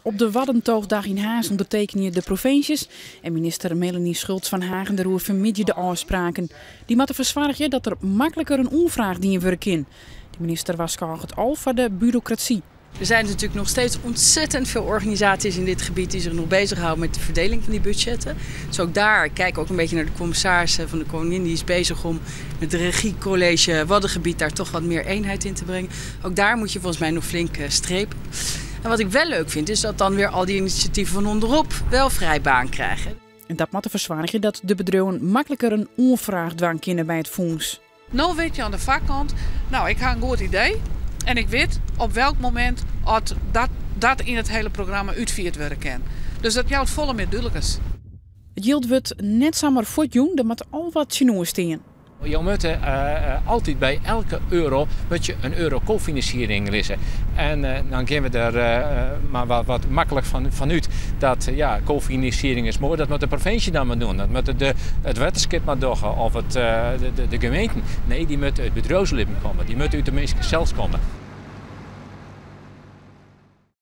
Op de Waddentoogdag in Haas ondertekenen de provincies en minister Melanie Schultz van Hagen de Roer vermidden de afspraken. Die moeten verzorgen dat er makkelijker een onvraag dienen worden kan. De minister was het al van de bureaucratie. Er zijn natuurlijk nog steeds ontzettend veel organisaties in dit gebied die zich nog bezighouden met de verdeling van die budgetten. Dus ook daar kijk ook een beetje naar de commissaris van de Koningin. Die is bezig om met het regiecollege Waddengebied daar toch wat meer eenheid in te brengen. Ook daar moet je volgens mij nog flink strepen. En wat ik wel leuk vind is dat dan weer al die initiatieven van onderop wel vrij baan krijgen. En dat moet verzorgen dat de bedrijven makkelijker een onvraag dwang kunnen bij het fonds. Nou weet je aan de vakkant, nou ik heb een goed idee. En ik weet op welk moment dat in het hele programma uitgevoerd worden kan. Dus dat jou het volle meer duidelijk is. Het yield wordt net zomaar voor jong, er moet al wat chinoes staan. Je moet altijd bij elke euro moet je een euro cofinanciering lezen. En dan gaan we er maar wat makkelijk van uit dat cofinanciering is mooi. Dat moet de provincie dan maar doen. Dat moet het wetenschap maar doen of de gemeenten. Nee, die moeten uit het bedrijfsleven komen. Die moeten uit de mensen zelf komen.